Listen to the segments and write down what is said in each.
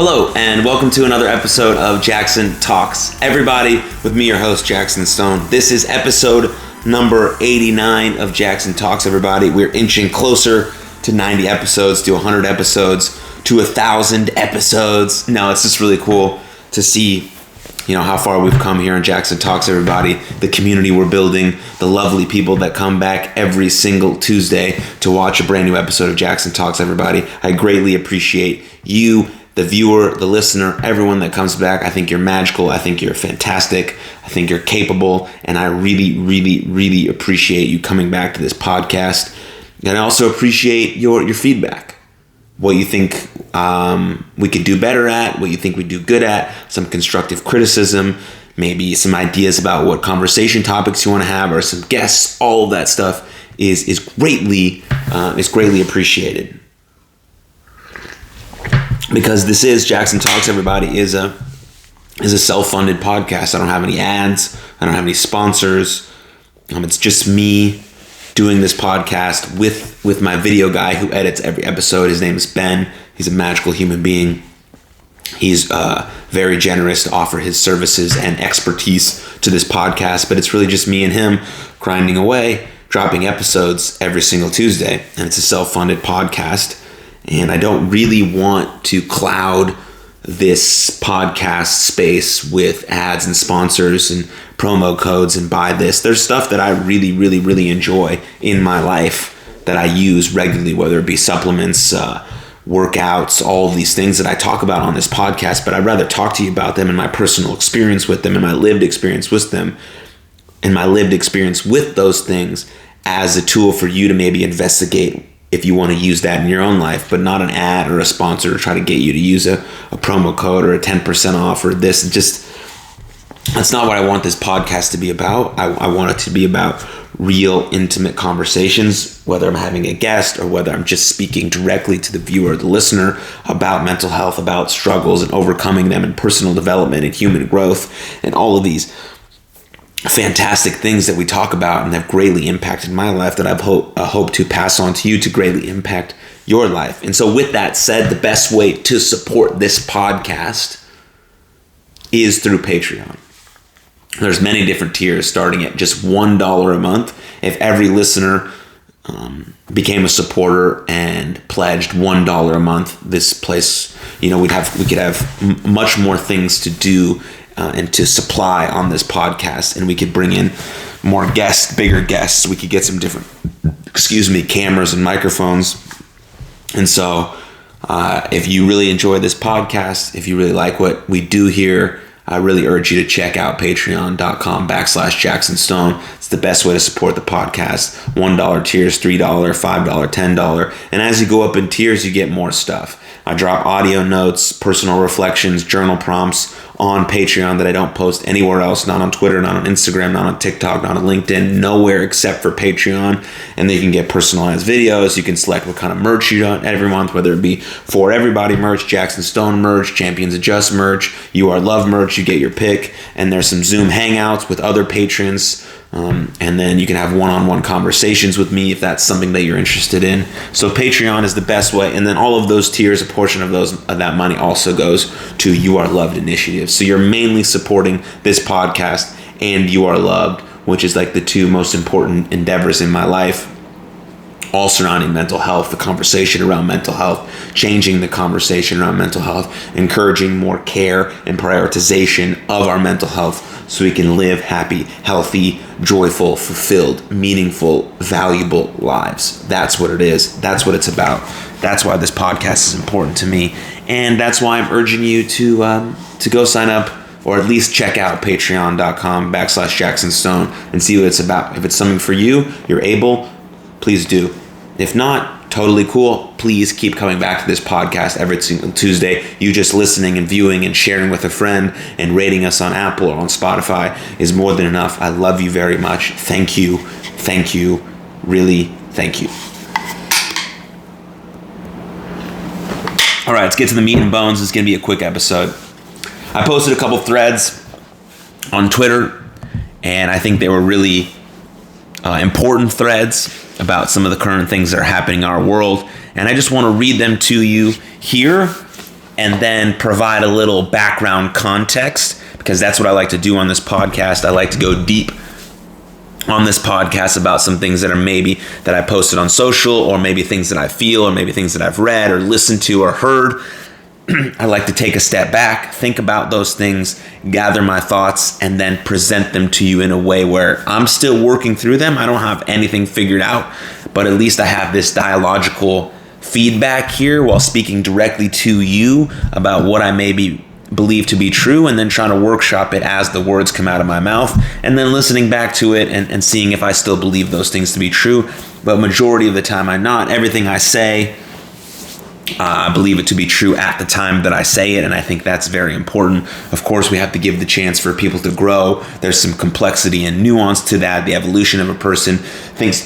Hello, and welcome to another episode of Jaxon Talks. Everybody, with me, your host, Jaxon Stone. This is episode number 89 of Jaxon Talks, everybody. We're inching closer to 90 episodes, to 100 episodes, to 1,000 episodes. No, it's just really cool to see, how far we've come here on Jaxon Talks, everybody. The community we're building, the lovely people that come back every single Tuesday to watch a brand new episode of Jaxon Talks, everybody. I greatly appreciate you, the viewer, the listener, everyone that comes back. I think you're magical. I think you're fantastic. I think you're capable. And I really, really, really appreciate you coming back to this podcast. And I also appreciate your feedback. What you think we could do better at, what you think we do good at, some constructive criticism, maybe some ideas about what conversation topics you want to have, or some guests. All of that stuff is greatly appreciated. Because this is Jaxon Talks, everybody, is a self-funded podcast. I don't have any ads. I don't have any sponsors. It's just me doing this podcast with my video guy who edits every episode. His name is Ben. He's a magical human being. He's very generous to offer his services and expertise to this podcast, but it's really just me and him grinding away, dropping episodes every single Tuesday, and it's a self-funded podcast. And I don't really want to cloud this podcast space with ads and sponsors and promo codes and buy this. There's stuff that I really, really, really enjoy in my life that I use regularly, whether it be supplements, workouts, all of these things that I talk about on this podcast, but I'd rather talk to you about them and my personal experience with them and my lived experience with them and my lived experience with those things as a tool for you to maybe investigate if you want to use that in your own life, but not an ad or a sponsor to try to get you to use a promo code or a 10% off or this. That's not what I want this podcast to be about. I want it to be about real, intimate conversations, whether I'm having a guest or whether I'm just speaking directly to the viewer or the listener about mental health, about struggles and overcoming them, and personal development and human growth and all of these fantastic things that we talk about and have greatly impacted my life that I've hope to pass on to you to greatly impact your life. And so with that said, the best way to support this podcast is through Patreon. There's many different tiers starting at just $1 a month. If every listener became a supporter and pledged $1 a month, this place, we could have much more things to do and to supply on this podcast, and we could bring in more guests, bigger guests. We could get some different, cameras and microphones. And so if you really enjoy this podcast, if you really like what we do here, I really urge you to check out patreon.com/Jaxon Stone. It's the best way to support the podcast. $1 tiers, $3, $5, $10. And as you go up in tiers, you get more stuff. I drop audio notes, personal reflections, journal prompts on Patreon that I don't post anywhere else, not on Twitter, not on Instagram, not on TikTok, not on LinkedIn, nowhere except for Patreon. And then you can get personalized videos. You can select what kind of merch you want every month, whether it be For Everybody merch, Jaxon Stone merch, Champions Adjust merch, You Are Love merch. You get your pick. And there's some Zoom hangouts with other patrons. And then you can have one-on-one conversations with me if that's something that you're interested in. So Patreon is the best way. And then all of those tiers, a portion of that money also goes to You Are Loved initiatives. So you're mainly supporting this podcast and You Are Loved, which is like the two most important endeavors in my life, all surrounding mental health, the conversation around mental health, changing the conversation around mental health, encouraging more care and prioritization of our mental health so we can live happy, healthy, joyful, fulfilled, meaningful, valuable lives. That's what it is. That's what it's about. That's why this podcast is important to me. And that's why I'm urging you to go sign up, or at least check out patreon.com/Jaxon Stone and see what it's about. If it's something for you, you're able, please do. If not, totally cool. Please keep coming back to this podcast every single Tuesday. You just listening and viewing and sharing with a friend and rating us on Apple or on Spotify is more than enough. I love you very much. Thank you. Thank you. Really, thank you. All right, let's get to the meat and bones. It's going to be a quick episode. I posted a couple threads on Twitter, and I think they were really important threads about some of the current things that are happening in our world. And I just want to read them to you here and then provide a little background context, because that's what I like to do on this podcast. I like to go deep on this podcast about some things that are maybe that I posted on social, or maybe things that I feel, or maybe things that I've read or listened to or heard. I like to take a step back, think about those things, gather my thoughts, and then present them to you in a way where I'm still working through them. I don't have anything figured out, but at least I have this dialogical feedback here while speaking directly to you about what I maybe believe to be true, and then trying to workshop it as the words come out of my mouth, and then listening back to it and seeing if I still believe those things to be true. But majority of the time I'm not. Everything I say, I believe it to be true at the time that I say it, and I think that's very important. Of course, we have to give the chance for people to grow. There's some complexity and nuance to that. The evolution of a person, things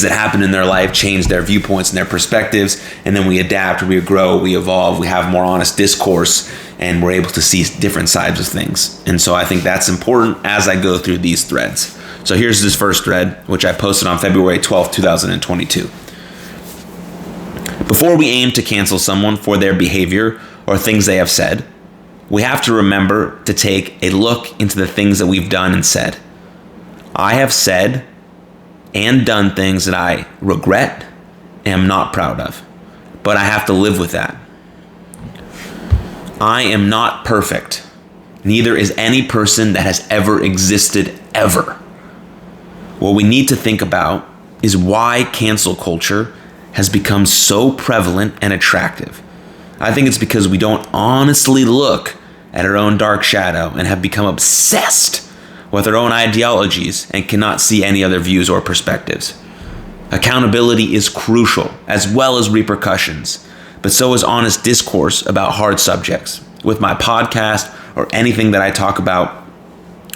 that happen in their life change their viewpoints and their perspectives, and then we adapt, we grow, we evolve, we have more honest discourse, and we're able to see different sides of things. And so I think that's important as I go through these threads. So here's this first thread, which I posted on February 12th, 2022. Before we aim to cancel someone for their behavior or things they have said, we have to remember to take a look into the things that we've done and said. I have said and done things that I regret and am not proud of, but I have to live with that. I am not perfect. Neither is any person that has ever existed ever. What we need to think about is why cancel culture has become so prevalent and attractive. I think it's because we don't honestly look at our own dark shadow and have become obsessed with our own ideologies and cannot see any other views or perspectives. Accountability is crucial, as well as repercussions, but so is honest discourse about hard subjects. With my podcast or anything that I talk about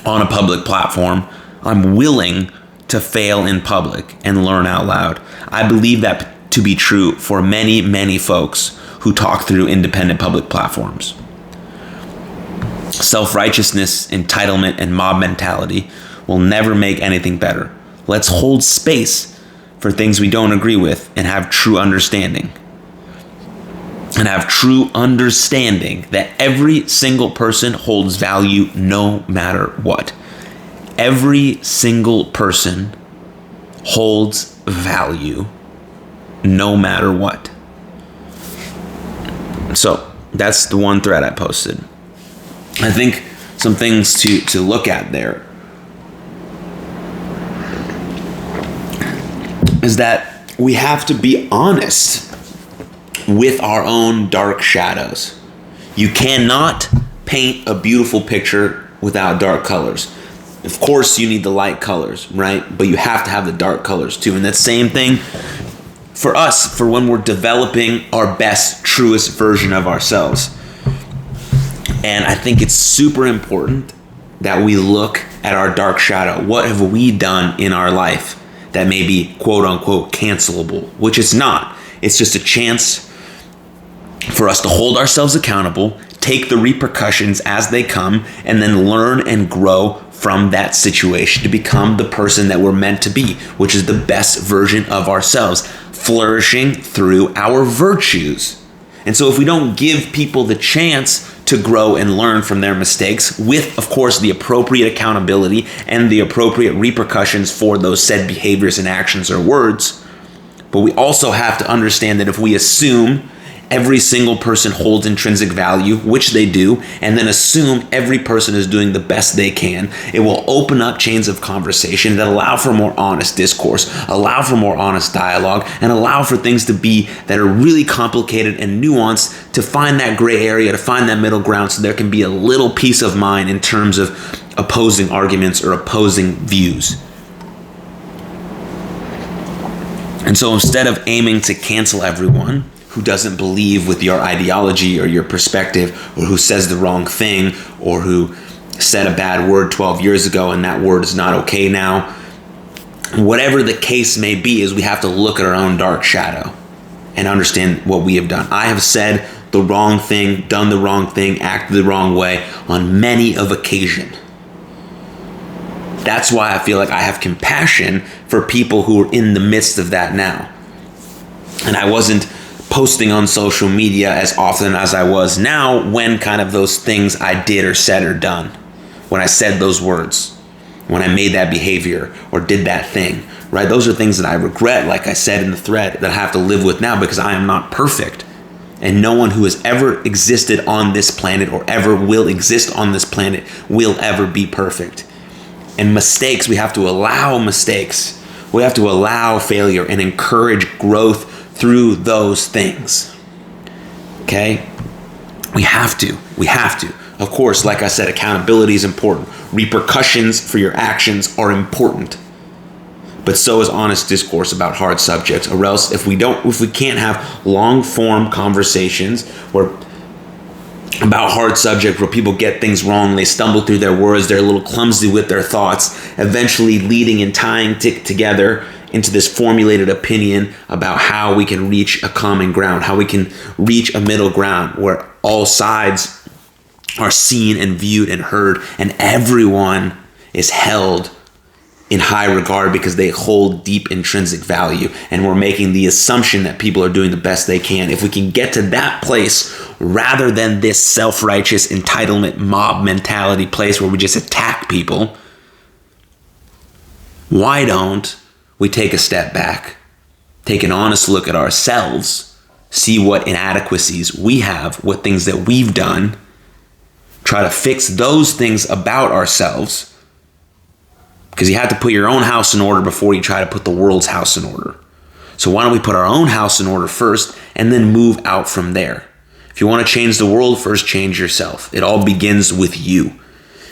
on a public platform, I'm willing to fail in public and learn out loud. I believe that to be true for many, many folks who talk through independent public platforms. Self-righteousness, entitlement, and mob mentality will never make anything better. Let's hold space for things we don't agree with and have true understanding. And have true understanding that every single person holds value no matter what. Every single person holds value no matter what. So that's the one thread I posted. I think some things to look at there is that we have to be honest with our own dark shadows. You cannot paint a beautiful picture without dark colors. Of course, you need the light colors, right? But you have to have the dark colors too. And that same thing for us, for when we're developing our best, truest version of ourselves. And I think it's super important that we look at our dark shadow. What have we done in our life that may be quote unquote cancelable? Which it's not. It's just a chance for us to hold ourselves accountable, take the repercussions as they come, and then learn and grow from that situation to become the person that we're meant to be, which is the best version of ourselves, flourishing through our virtues. And so if we don't give people the chance to grow and learn from their mistakes with, of course, the appropriate accountability and the appropriate repercussions for those said behaviors and actions or words, but we also have to understand that if we assume every single person holds intrinsic value, which they do, and then assume every person is doing the best they can, it will open up chains of conversation that allow for more honest discourse, allow for more honest dialogue, and allow for things to be that are really complicated and nuanced, to find that gray area, to find that middle ground, so there can be a little peace of mind in terms of opposing arguments or opposing views. And so instead of aiming to cancel everyone who doesn't believe with your ideology or your perspective, or who says the wrong thing, or who said a bad word 12 years ago and that word is not okay now, whatever the case may be, is we have to look at our own dark shadow and understand what we have done. I have said the wrong thing, done the wrong thing, acted the wrong way on many of occasions. That's why I feel like I have compassion for people who are in the midst of that now. And I wasn't posting on social media as often as I was now when kind of those things I did or said or done. When I said those words, when I made that behavior or did that thing, right? Those are things that I regret, like I said in the thread, that I have to live with now because I am not perfect. And no one who has ever existed on this planet or ever will exist on this planet will ever be perfect. And mistakes, we have to allow mistakes. We have to allow failure and encourage growth through those things. Okay? We have to. Of course, like I said, accountability is important. Repercussions for your actions are important. But so is honest discourse about hard subjects. Or else if we can't have long form conversations about hard subject where people get things wrong, they stumble through their words, they're a little clumsy with their thoughts, eventually leading and tying together into this formulated opinion about how we can reach a common ground, how we can reach a middle ground where all sides are seen and viewed and heard, and everyone is held in high regard because they hold deep intrinsic value, and we're making the assumption that people are doing the best they can. If we can get to that place rather than this self-righteous entitlement mob mentality place where we just attack people, why don't we take a step back, take an honest look at ourselves, see what inadequacies we have, what things that we've done, try to fix those things about ourselves, because you have to put your own house in order before you try to put the world's house in order. So why don't we put our own house in order first and then move out from there? If you want to change the world, first change yourself. It all begins with you.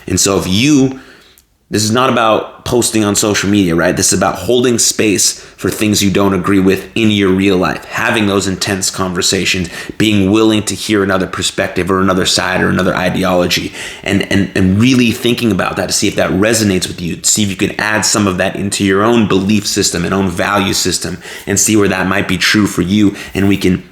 And so this is not about posting on social media, right? This is about holding space for things you don't agree with in your real life, having those intense conversations, being willing to hear another perspective or another side or another ideology, and really thinking about that to see if that resonates with you, to see if you can add some of that into your own belief system and own value system and see where that might be true for you. And we can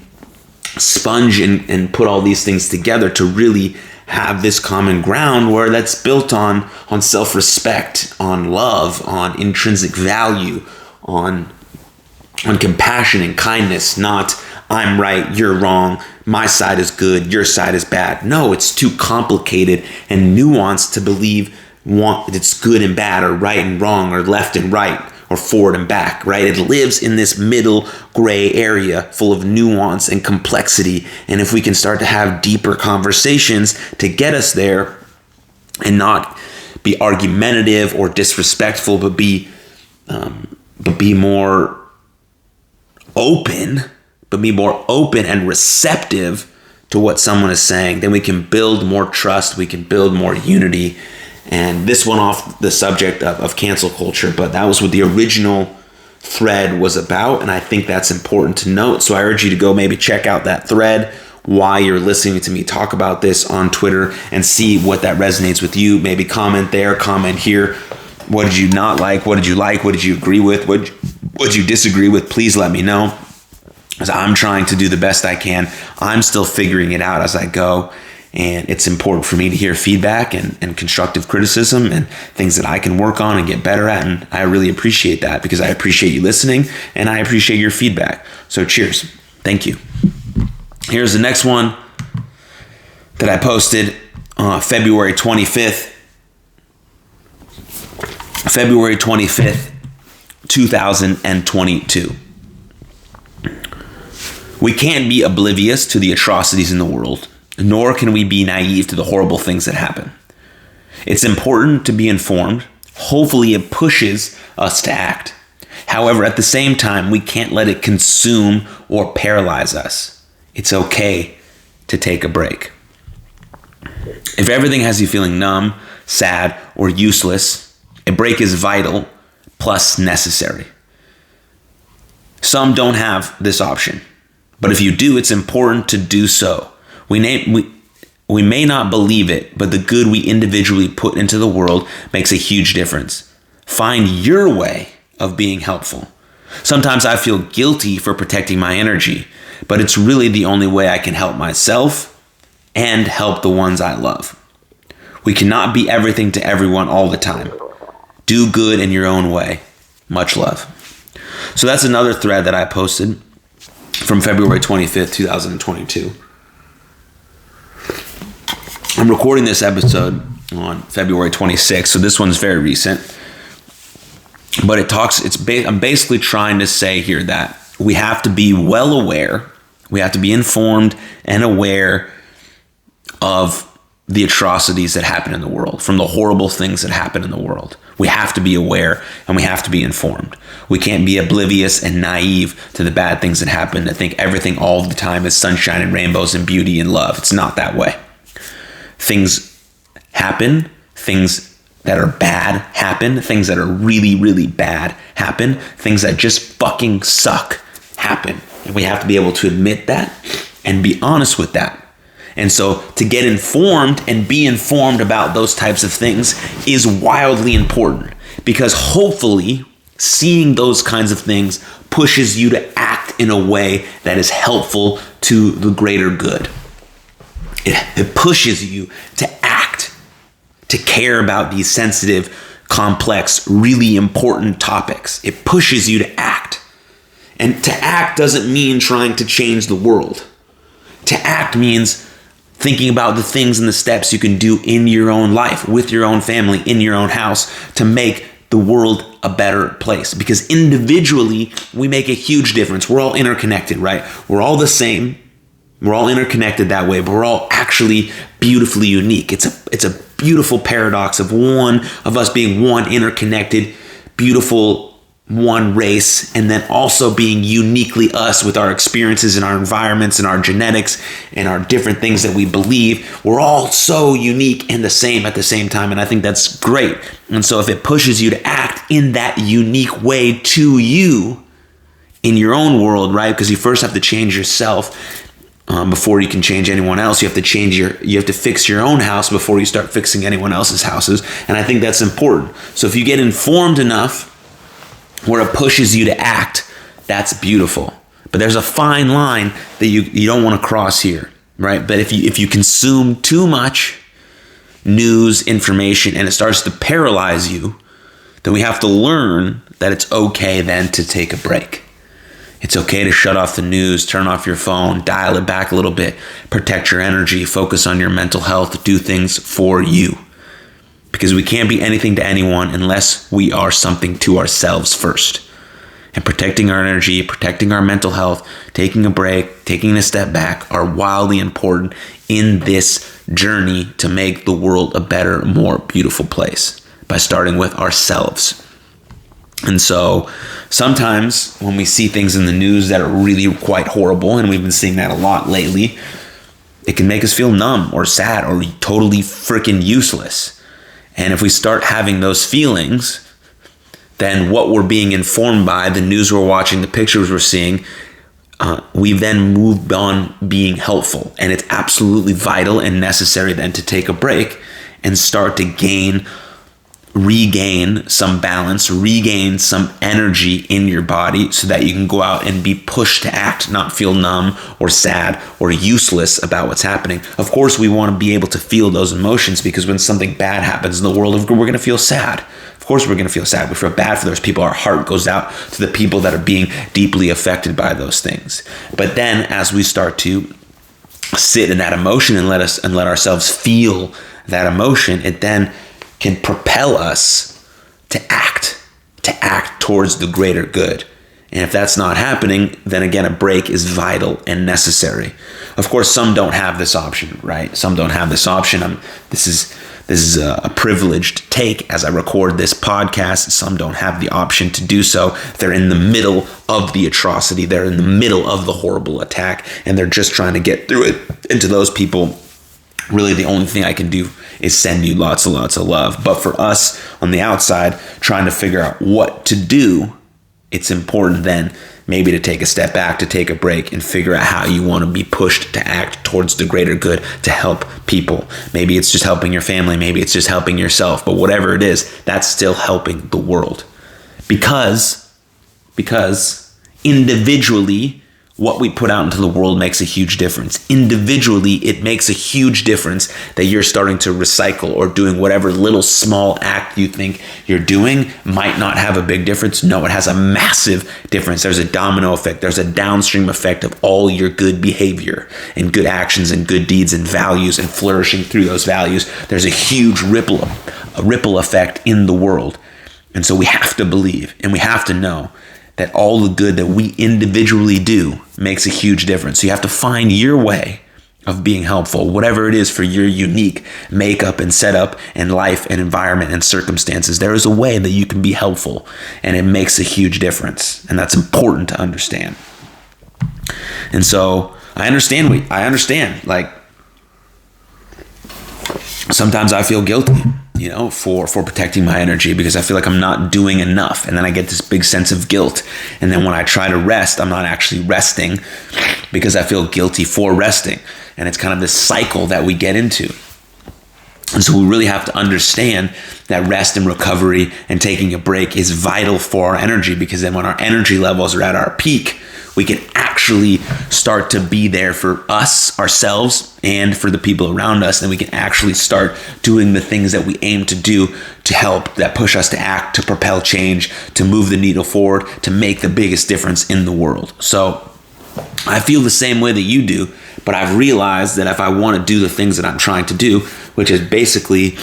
sponge and put all these things together to really have this common ground where that's built on self-respect, on love, on intrinsic value, on compassion and kindness, not I'm right, you're wrong, my side is good, your side is bad. No, it's too complicated and nuanced to believe it's good and bad or right and wrong or left and right or forward and back, right? It lives in this middle gray area full of nuance and complexity. And if we can start to have deeper conversations to get us there and not be argumentative or disrespectful, but be more open, and receptive to what someone is saying, then we can build more trust, we can build more unity. And this went off the subject of cancel culture, but that was what the original thread was about, and I think that's important to note. So I urge you to go maybe check out that thread while you're listening to me talk about this on Twitter and see what that resonates with you. Maybe comment there, comment here. What did you not like? What did you like? What did you agree with? What did you disagree with? Please let me know, because I'm trying to do the best I can. I'm still figuring it out as I go. And it's important for me to hear feedback and constructive criticism and things that I can work on and get better at. And I really appreciate that because I appreciate you listening and I appreciate your feedback. So cheers. Thank you. Here's the next one that I posted February 25th, 2022. We can't be oblivious to the atrocities in the world, nor can we be naive to the horrible things that happen. It's important to be informed. Hopefully it pushes us to act. However, at the same time, we can't let it consume or paralyze us. It's okay to take a break. If everything has you feeling numb, sad, or useless, a break is vital, plus necessary. Some don't have this option, but if you do, it's important to do so. We may not believe it, but the good we individually put into the world makes a huge difference. Find your way of being helpful. Sometimes I feel guilty for protecting my energy, but it's really the only way I can help myself and help the ones I love. We cannot be everything to everyone all the time. Do good in your own way. Much love. So that's another thread that I posted. from February 25th, 2022. I'm recording this episode on February 26th, so this one's very recent. But I'm basically trying to say here that we have to be well aware, we have to be informed and aware of the atrocities that happen in the world, from the horrible things that happen in the world. We have to be aware and we have to be informed. We can't be oblivious and naive to the bad things that happen and think everything all the time is sunshine and rainbows and beauty and love. It's not that way. Things happen, things that are bad happen, things that are really, really bad happen, things that just fucking suck happen. And we have to be able to admit that and be honest with that. And so to get informed and be informed about those types of things is wildly important, because hopefully seeing those kinds of things pushes you to act in a way that is helpful to the greater good. It pushes you to act, to care about these sensitive, complex, really important topics. It pushes you to act. And to act doesn't mean trying to change the world. To act means thinking about the things and the steps you can do in your own life, with your own family, in your own house, to make the world a better place. Because individually, we make a huge difference. We're all interconnected, right? We're all the same. We're all interconnected that way, but we're all actually beautifully unique. It's a beautiful paradox of us being one interconnected, beautiful one race, and then also being uniquely us with our experiences and our environments and our genetics and our different things that we believe. We're all so unique and the same at the same time, and I think that's great. And so if it pushes you to act in that unique way to you in your own world, right? Because you first have to change yourself before you can change anyone else. You have to fix your own house before you start fixing anyone else's houses, and I think that's important. So if you get informed enough where it pushes you to act, that's beautiful. But there's a fine line that you don't want to cross here, right? But if you consume too much news, information, and it starts to paralyze you, then we have to learn that it's okay then to take a break. It's okay to shut off the news, turn off your phone, dial it back a little bit, protect your energy, focus on your mental health, do things for you. Because we can't be anything to anyone unless we are something to ourselves first. And protecting our energy, protecting our mental health, taking a break, taking a step back are wildly important in this journey to make the world a better, more beautiful place by starting with ourselves. And so sometimes when we see things in the news that are really quite horrible, and we've been seeing that a lot lately, it can make us feel numb or sad or totally freaking useless. And if we start having those feelings, then what we're being informed by, the news we're watching, the pictures we're seeing, we then move on being helpful. And it's absolutely vital and necessary then to take a break and start to regain some balance, regain some energy in your body so that you can go out and be pushed to act, not feel numb or sad or useless about what's happening. Of course, we want to be able to feel those emotions, because when something bad happens in the world, we're going to feel sad. Of course, we're going to feel sad. We feel bad for those people. Our heart goes out to the people that are being deeply affected by those things. But then as we start to sit in that emotion and let ourselves feel that emotion, it then can propel us to act towards the greater good. And if that's not happening, then again, a break is vital and necessary. Of course, some don't have this option, right? Some don't have this option. This is a privileged take as I record this podcast. Some don't have the option to do so. They're in the middle of the atrocity. They're in the middle of the horrible attack, and they're just trying to get through it. And to those people, really the only thing I can do is send you lots and lots of love. But for us on the outside, trying to figure out what to do, it's important then maybe to take a step back, to take a break, and figure out how you want to be pushed to act towards the greater good, to help people. Maybe it's just helping your family, maybe it's just helping yourself, but whatever it is, that's still helping the world. Because individually, what we put out into the world makes a huge difference. Individually, it makes a huge difference that you're starting to recycle or doing whatever little small act you think you're doing might not have a big difference. No, it has a massive difference. There's a domino effect. There's a downstream effect of all your good behavior and good actions and good deeds and values and flourishing through those values. There's a huge ripple effect in the world. And so we have to believe and we have to know that all the good that we individually do makes a huge difference. So you have to find your way of being helpful, whatever it is for your unique makeup and setup and life and environment and circumstances. There is a way that you can be helpful, and it makes a huge difference. And that's important to understand. And so I understand. Like, sometimes I feel guilty, for protecting my energy because I feel like I'm not doing enough. And then I get this big sense of guilt. And then when I try to rest, I'm not actually resting because I feel guilty for resting. And it's kind of this cycle that we get into. And so we really have to understand that rest and recovery and taking a break is vital for our energy, because then when our energy levels are at our peak, we can actually start to be there for us, ourselves, and for the people around us. And we can actually start doing the things that we aim to do to help, that push us to act, to propel change, to move the needle forward, to make the biggest difference in the world. So I feel the same way that you do, but I've realized that if I want to do the things that I'm trying to do, which is basically,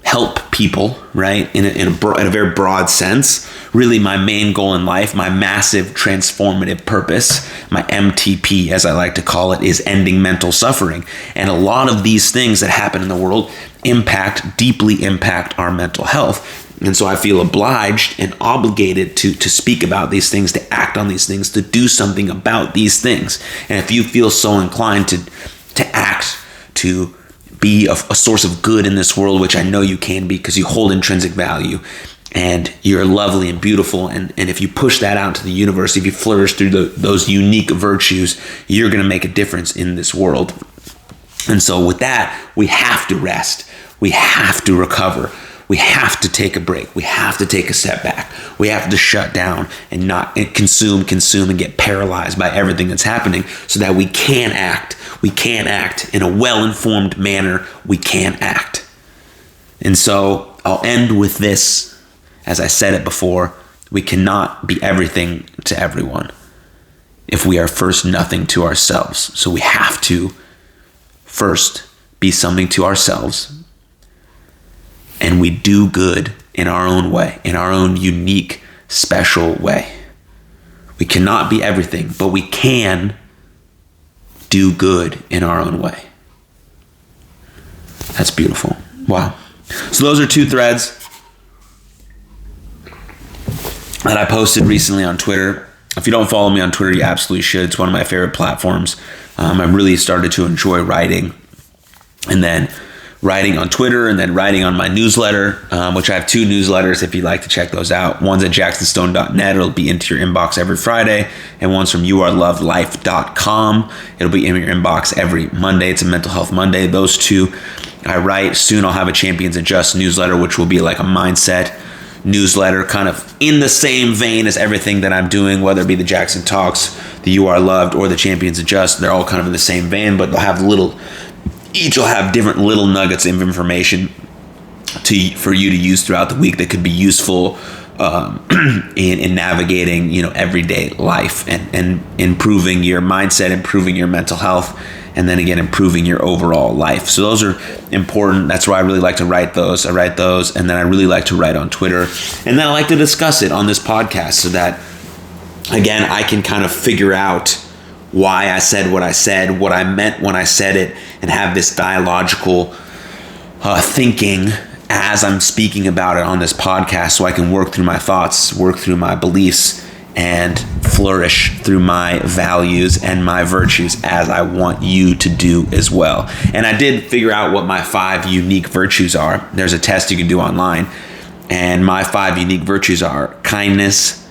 help people, right? In a very broad sense. Really, my main goal in life, my massive transformative purpose, my MTP, as I like to call it, is ending mental suffering. And a lot of these things that happen in the world deeply impact our mental health. And so I feel obliged and obligated to speak about these things, to act on these things, to do something about these things. And if you feel so inclined to act, to be a source of good in this world, which I know you can be because you hold intrinsic value and you're lovely and beautiful. And if you push that out to the universe, if you flourish through those unique virtues, you're going to make a difference in this world. And so with that, we have to rest. We have to recover. We have to take a break. We have to take a step back. We have to shut down and not consume and get paralyzed by everything that's happening so that we can act. We can act in a well-informed manner. We can act. And so I'll end with this. As I said it before, we cannot be everything to everyone if we are first nothing to ourselves. So we have to first be something to ourselves. And we do good in our own way, in our own unique, special way. We cannot be everything, but we can do good in our own way. That's beautiful. Wow. So those are two threads that I posted recently on Twitter. If you don't follow me on Twitter, you absolutely should. It's one of my favorite platforms. I really started to enjoy writing, and then writing on Twitter, and then writing on my newsletter, which I have two newsletters if you'd like to check those out. One's at jaxonstone.net. It'll be into your inbox every Friday. And one's from youarelovedlife.com. It'll be in your inbox every Monday. It's a Mental Health Monday. Those two I write. Soon I'll have a Champions Adjust newsletter, which will be like a mindset newsletter, kind of in the same vein as everything that I'm doing, whether it be the Jaxon Talks, the You Are Loved, or the Champions Adjust. They're all kind of in the same vein, but they'll have each will have different little nuggets of information for you to use throughout the week that could be useful in navigating, everyday life and improving your mindset, improving your mental health, and then again, improving your overall life. So those are important. That's why I really like to write those. I write those, and then I really like to write on Twitter. And then I like to discuss it on this podcast so that, again, I can kind of figure out why I said what I said, what I meant when I said it, and have this dialogical thinking as I'm speaking about it on this podcast, so I can work through my thoughts, work through my beliefs, and flourish through my values and my virtues as I want you to do as well. And I did figure out what my 5 unique virtues are. There's a test you can do online, and my 5 unique virtues are kindness,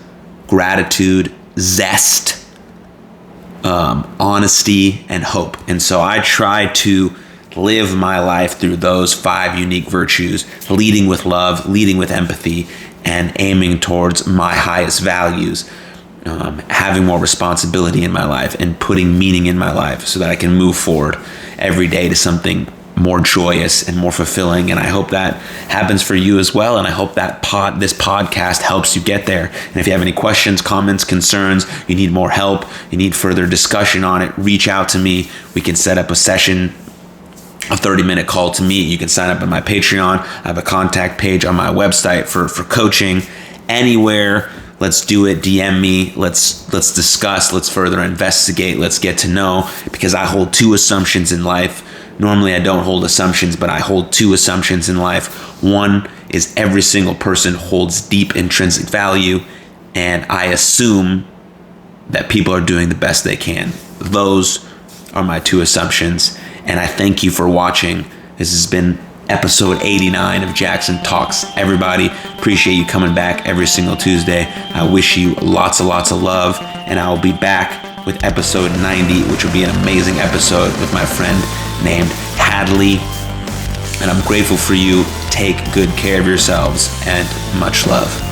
gratitude, zest, honesty, and hope. And so I try to live my life through those 5 unique virtues, leading with love, leading with empathy, and aiming towards my highest values. having more responsibility in my life and putting meaning in my life so that I can move forward every day to something more joyous and more fulfilling. And I hope that happens for you as well. And I hope that this podcast helps you get there. And if you have any questions, comments, concerns, you need more help, you need further discussion on it, reach out to me. We can set up a session, a 30-minute call to meet. You can sign up on my Patreon. I have a contact page on my website for coaching. Anywhere, let's do it. DM me. Let's discuss. Let's further investigate. Let's get to know, because I hold two assumptions in life. Normally I don't hold assumptions, but I hold two assumptions in life. One is every single person holds deep intrinsic value, and I assume that people are doing the best they can. Those are my two assumptions, and I thank you for watching. This has been episode 89 of Jaxon Talks. Everybody, appreciate you coming back every single Tuesday. I wish you lots of love, and I will be back with episode 90, which will be an amazing episode with my friend named Hadley. And I'm grateful for you. Take good care of yourselves, and much love.